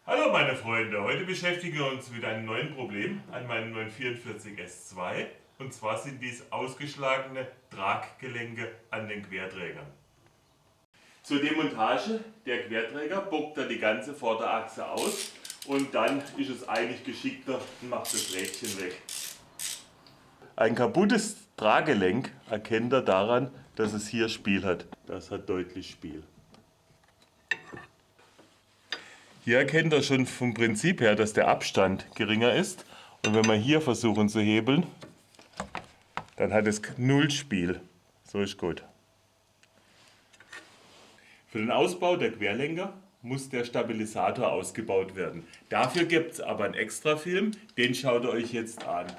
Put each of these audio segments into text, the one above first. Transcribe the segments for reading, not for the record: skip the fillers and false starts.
Hallo meine Freunde, heute beschäftigen wir uns mit einem neuen Problem an meinem 944 S2 und zwar sind dies ausgeschlagene Traggelenke an den Querträgern. Zur Demontage der Querträger bockt er die ganze Vorderachse aus und dann ist es eigentlich geschickter und macht das Rädchen weg. Ein kaputtes Traggelenk erkennt er daran, dass es hier Spiel hat. Das hat deutlich Spiel. Hier erkennt er schon vom Prinzip her, dass der Abstand geringer ist. Und wenn wir hier versuchen zu hebeln, dann hat es null Spiel. So ist gut. Für den Ausbau der Querlenker muss der Stabilisator ausgebaut werden. Dafür gibt es aber einen Extrafilm, den schaut ihr euch jetzt an.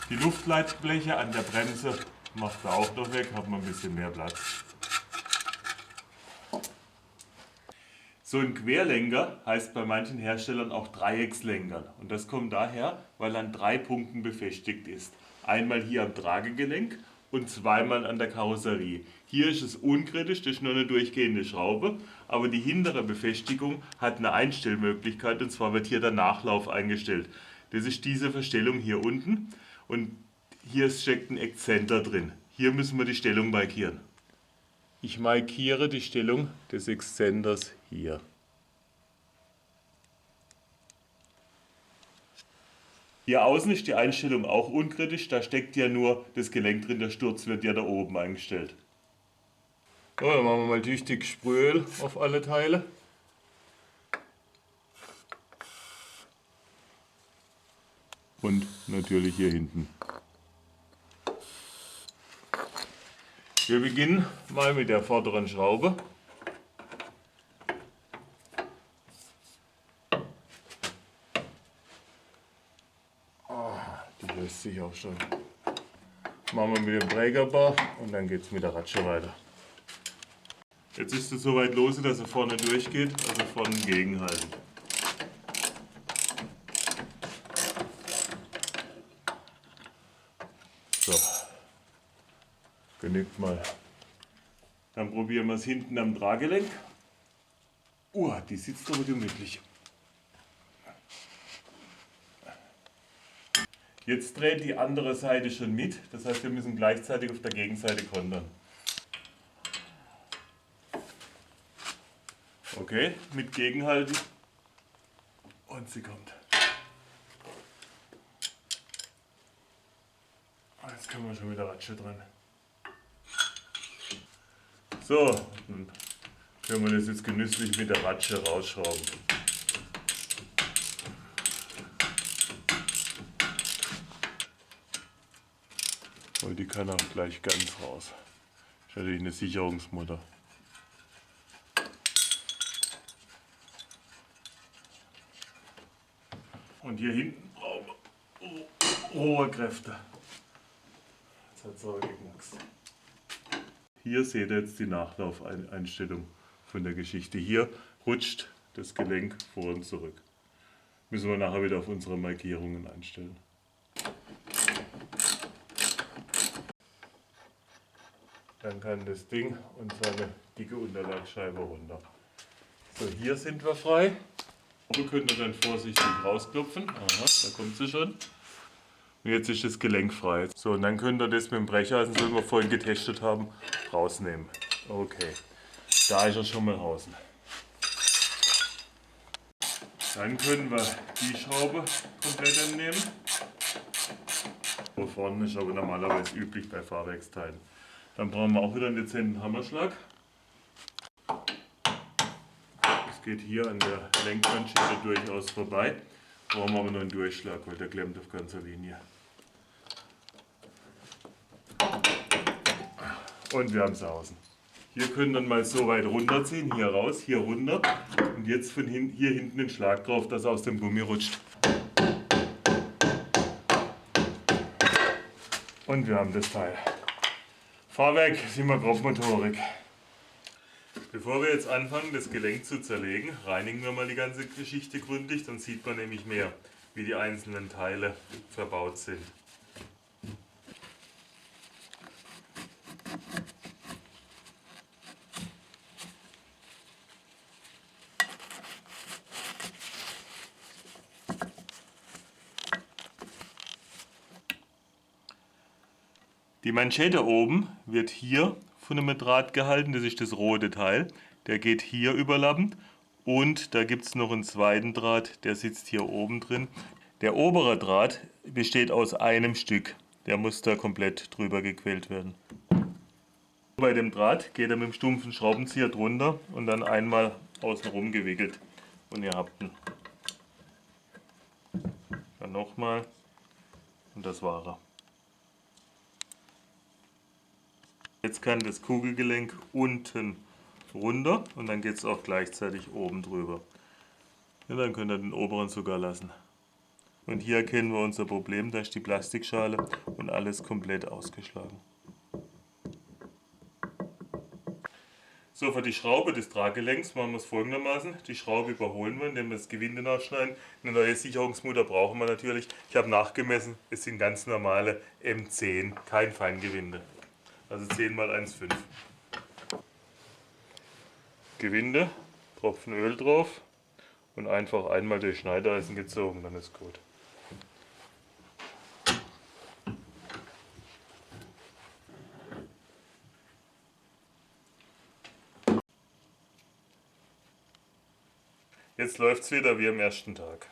Die Luftleitbleche an der Bremse macht er auch noch weg, hat man ein bisschen mehr Platz. So ein Querlenker heißt bei manchen Herstellern auch Dreieckslenker. Und das kommt daher, weil er an 3 Punkten befestigt ist. Einmal hier am Tragegelenk und zweimal an der Karosserie. Hier ist es unkritisch, das ist nur eine durchgehende Schraube, aber die hintere Befestigung hat eine Einstellmöglichkeit und zwar wird hier der Nachlauf eingestellt. Das ist diese Verstellung hier unten und hier steckt ein Exzenter drin. Hier müssen wir die Stellung markieren. Ich markiere die Stellung des Exzenters hier. Hier außen ist die Einstellung auch unkritisch, da steckt ja nur das Gelenk drin, der Sturz wird ja da oben eingestellt. So, dann machen wir mal tüchtig Sprühöl auf alle Teile. Und natürlich hier hinten. Wir beginnen mal mit der vorderen Schraube. Die löst sich auch schon. Machen wir mit dem Trägerbar und dann geht es mit der Ratsche weiter. Jetzt ist es soweit los, dass er vorne durchgeht, also vorne gegenhalten. So, genügt mal. Dann probieren wir es hinten am Traggelenk. Die sitzt aber gemütlich. Jetzt dreht die andere Seite schon mit, das heißt wir müssen gleichzeitig auf der Gegenseite kontern. Okay, mit Gegenhalten und sie kommt. Jetzt können wir schon mit der Ratsche dran. So, dann können wir das jetzt genüsslich mit der Ratsche rausschrauben. Und die kann auch gleich ganz raus. Das ist natürlich eine Sicherungsmutter. Und hier hinten brauchen wir rohe Kräfte. Jetzt hat es aber geknackst. Hier seht ihr jetzt die Nachlaufeinstellung von der Geschichte. Hier rutscht das Gelenk vor und zurück. Müssen wir nachher wieder auf unsere Markierungen einstellen. Dann kann das Ding und seine dicke Unterlagsscheibe runter. So, hier sind wir frei. Wir können dann vorsichtig rausklopfen. Aha, da kommt sie schon. Und jetzt ist das Gelenk frei. So, und dann könnt ihr das mit dem Brecheisen, so wie wir vorhin getestet haben, rausnehmen. Okay, da ist er schon mal draußen. Dann können wir die Schraube komplett entnehmen. Wo vorne ist aber normalerweise üblich bei Fahrwerksteilen. Dann brauchen wir auch wieder einen dezenten Hammerschlag. Das geht hier an der Lenkmanschette durchaus vorbei. Brauchen wir aber nur einen Durchschlag, weil der klemmt auf ganzer Linie. Und wir haben es außen. Hier können wir dann mal so weit runterziehen, hier raus, hier runter. Und jetzt von hier hinten den Schlag drauf, dass er aus dem Gummi rutscht. Und wir haben das Teil. Fahrwerk sind wir Grobmotorik. Bevor wir jetzt anfangen, das Gelenk zu zerlegen, reinigen wir mal die ganze Geschichte gründlich, dann sieht man nämlich mehr, wie die einzelnen Teile verbaut sind. Die Manschette oben wird hier von einem Draht gehalten, das ist das rote Teil. Der geht hier überlappend und da gibt es noch einen zweiten Draht, der sitzt hier oben drin. Der obere Draht besteht aus einem Stück, der muss da komplett drüber gequält werden. Bei dem Draht geht er mit dem stumpfen Schraubenzieher drunter und dann einmal außenrum gewickelt und ihr habt ihn. Dann nochmal und das war er. Jetzt kann das Kugelgelenk unten runter und dann geht es auch gleichzeitig oben drüber. Und dann könnt ihr den oberen sogar lassen. Und hier erkennen wir unser Problem, da ist die Plastikschale und alles komplett ausgeschlagen. So, für die Schraube des Traggelenks machen wir es folgendermaßen. Die Schraube überholen wir, indem wir das Gewinde nachschneiden. Eine neue Sicherungsmutter brauchen wir natürlich. Ich habe nachgemessen, es sind ganz normale M10, kein Feingewinde. Also 10 x 1,5. Gewinde, Tropfen Öl drauf und einfach einmal durch Schneidereisen gezogen, dann ist gut. Jetzt läuft es wieder wie am ersten Tag.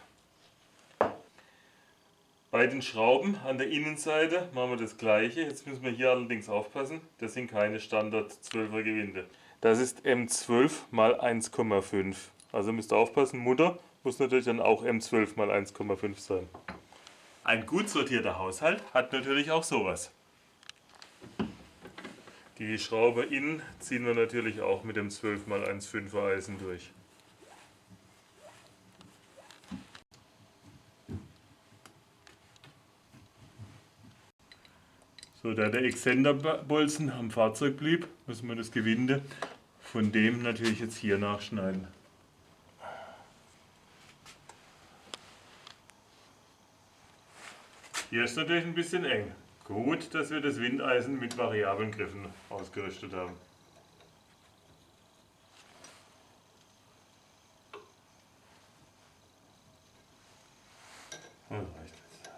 Bei den Schrauben an der Innenseite machen wir das gleiche. Jetzt müssen wir hier allerdings aufpassen, das sind keine Standard 12er Gewinde. Das ist M12 x 1,5. Also müsst ihr aufpassen, Mutter muss natürlich dann auch M12 x 1,5 sein. Ein gut sortierter Haushalt hat natürlich auch sowas. Die Schraube innen ziehen wir natürlich auch mit dem 12 x 1,5er Eisen durch. So, da der Exzenterbolzen am Fahrzeug blieb, müssen wir das Gewinde von dem natürlich jetzt hier nachschneiden. Hier ist natürlich ein bisschen eng. Gut, dass wir das Windeisen mit variablen Griffen ausgerüstet haben. Reicht jetzt dafür.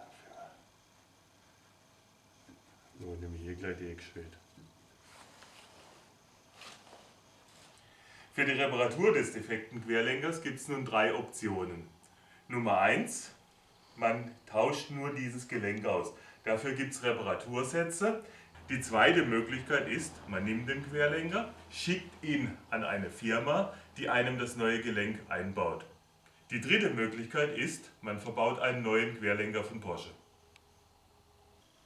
So, nehmen wir hier gleich die Eckschwert. Für die Reparatur des defekten Querlenkers gibt es nun 3 Optionen. Nummer 1, man tauscht nur dieses Gelenk aus. Dafür gibt es Reparatursätze. Die zweite Möglichkeit ist, man nimmt den Querlenker, schickt ihn an eine Firma, die einem das neue Gelenk einbaut. Die dritte Möglichkeit ist, man verbaut einen neuen Querlenker von Porsche.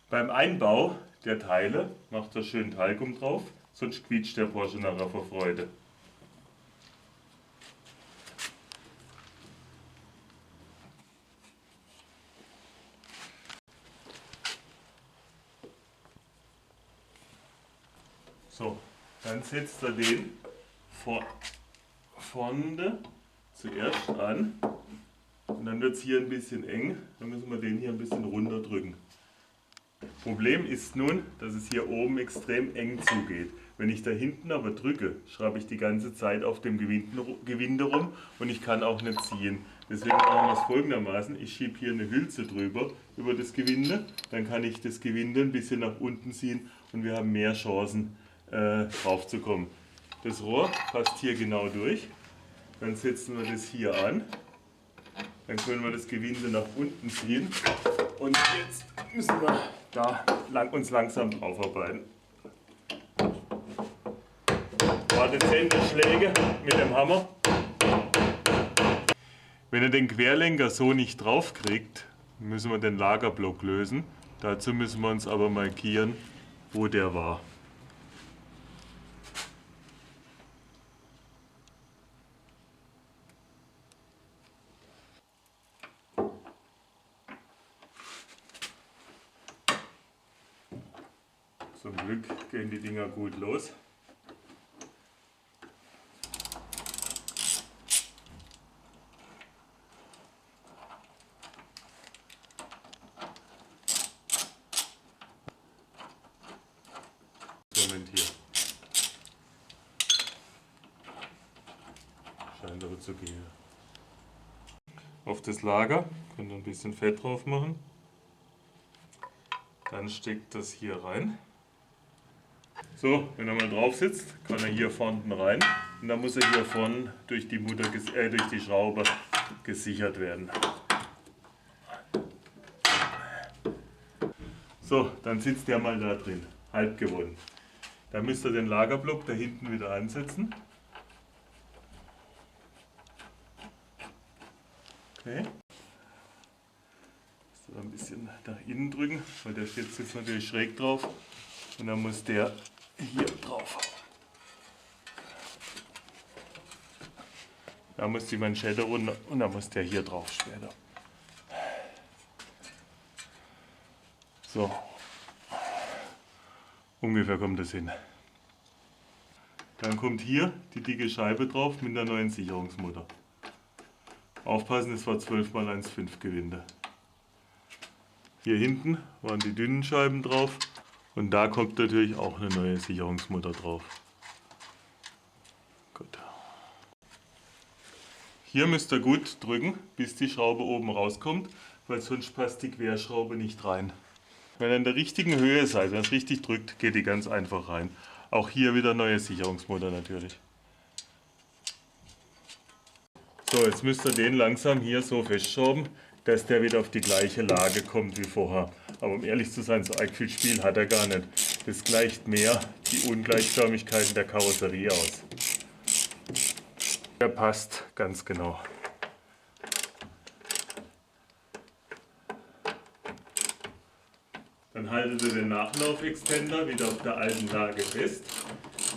Beim Einbau der Teile macht er schön Talgum drauf, sonst quietscht der Porsche nachher vor Freude. So, dann setzt er den vorne zuerst an und dann wird es hier ein bisschen eng, dann müssen wir den hier ein bisschen runter drücken. Problem ist nun, dass es hier oben extrem eng zugeht. Wenn ich da hinten aber drücke, schraube ich die ganze Zeit auf dem Gewinde rum und ich kann auch nicht ziehen. Deswegen machen wir es folgendermaßen, ich schiebe hier eine Hülse drüber, über das Gewinde, dann kann ich das Gewinde ein bisschen nach unten ziehen und wir haben mehr Chancen drauf zu kommen. Das Rohr passt hier genau durch, dann setzen wir das hier an, dann können wir das Gewinde nach unten ziehen und jetzt müssen wir da uns langsam drauf arbeiten. War dezente Schläge mit dem Hammer. Wenn ihr den Querlenker so nicht drauf kriegt, müssen wir den Lagerblock lösen. Dazu müssen wir uns aber markieren, wo der war. Zum Glück gehen die Dinger gut los. Moment hier. Scheint aber zu gehen. Auf das Lager könnt ihr ein bisschen Fett drauf machen. Dann steckt das hier rein. So, wenn er mal drauf sitzt, kann er hier vorne rein und dann muss er hier vorne durch die durch die Schraube gesichert werden. So, dann sitzt der mal da drin, halb gewonnen. Dann müsst ihr den Lagerblock da hinten wieder ansetzen. Okay. So, ein bisschen nach innen drücken, weil der steht jetzt natürlich schräg drauf. Und dann muss der hier drauf. Da muss die Manschette runter und dann muss der hier drauf später. So. Ungefähr kommt das hin. Dann kommt hier die dicke Scheibe drauf mit der neuen Sicherungsmutter. Aufpassen, es war 12x1,5 Gewinde. Hier hinten waren die dünnen Scheiben drauf. Und da kommt natürlich auch eine neue Sicherungsmutter drauf. Gut. Hier müsst ihr gut drücken, bis die Schraube oben rauskommt, weil sonst passt die Querschraube nicht rein. Wenn ihr in der richtigen Höhe seid, wenn ihr es richtig drückt, geht die ganz einfach rein. Auch hier wieder neue Sicherungsmutter natürlich. So, jetzt müsst ihr den langsam hier so festschrauben, dass der wieder auf die gleiche Lage kommt wie vorher. Aber um ehrlich zu sein, so arg viel Spiel hat er gar nicht. Das gleicht mehr die Ungleichförmigkeiten der Karosserie aus. Der passt ganz genau. Dann haltet ihr den Nachlaufextender wieder auf der alten Lage fest.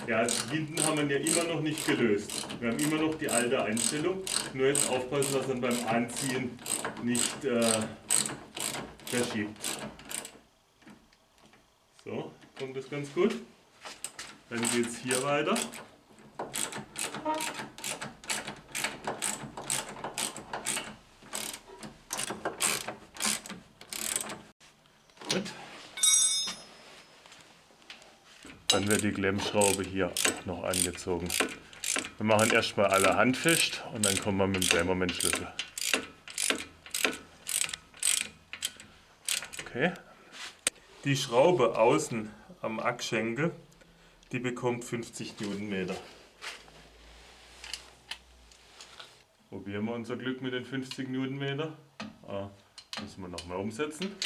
Ja, hinten haben wir ja immer noch nicht gelöst. Wir haben immer noch die alte Einstellung. Nur jetzt aufpassen, dass man beim Anziehen nicht verschiebt. So, kommt das ganz gut. Dann geht es hier weiter. Gut. Dann wird die Klemmschraube hier auch noch angezogen. Wir machen erstmal alle handfest und dann kommen wir mit dem Drehmomentschlüssel. Okay. Die Schraube außen am Achsschenkel, die bekommt 50 Newtonmeter. Probieren wir unser Glück mit den 50 Newtonmeter. Müssen wir nochmal umsetzen.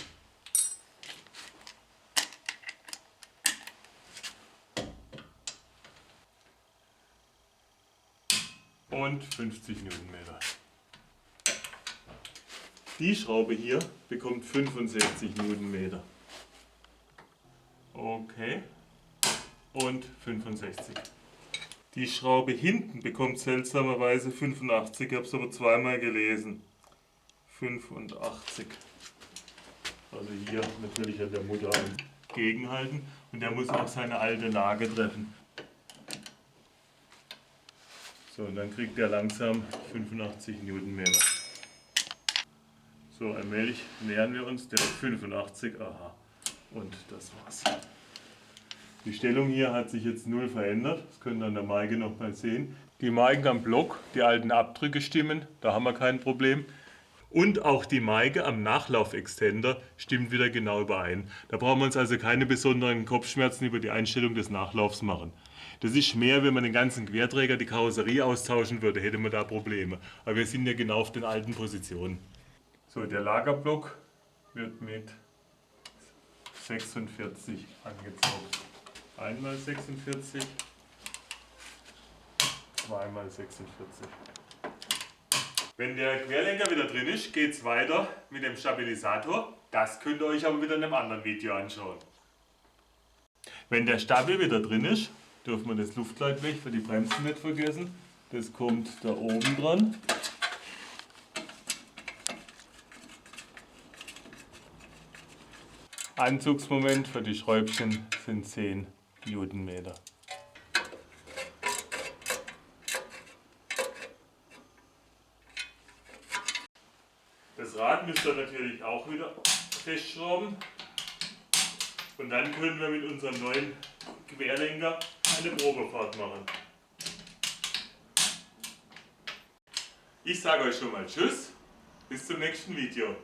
Und 50 Newtonmeter. Die Schraube hier bekommt 65 Newtonmeter. Okay. Und 65. Die Schraube hinten bekommt seltsamerweise 85. Ich habe es aber zweimal gelesen. 85. Also hier natürlich an der Mutter gegenhalten. Und der muss auch seine alte Lage treffen. So, und dann kriegt er langsam 85 Newtonmeter. So, allmählich nähern wir uns der 85. Aha. Und das war's. Die Stellung hier hat sich jetzt null verändert. Das könnt ihr an der Maige noch mal sehen. Die Maigen am Block, die alten Abdrücke stimmen, da haben wir kein Problem. Und auch die Maige am Nachlaufextender stimmt wieder genau überein. Da brauchen wir uns also keine besonderen Kopfschmerzen über die Einstellung des Nachlaufs machen. Das ist mehr, wenn man den ganzen Querträger, die Karosserie austauschen würde, hätte man da Probleme. Aber wir sind ja genau auf den alten Positionen. So, der Lagerblock wird mit 46 angezogen. Einmal 46, zweimal 46. Wenn der Querlenker wieder drin ist, geht es weiter mit dem Stabilisator. Das könnt ihr euch aber wieder in einem anderen Video anschauen. Wenn der Stabil wieder drin ist, dürfen wir das Luftleitblech für die Bremsen nicht vergessen. Das kommt da oben dran. Anzugsmoment für die Schräubchen sind 10 Newtonmeter. Das Rad müsst ihr natürlich auch wieder festschrauben. Und dann können wir mit unserem neuen Querlenker eine Probefahrt machen. Ich sage euch schon mal Tschüss, bis zum nächsten Video.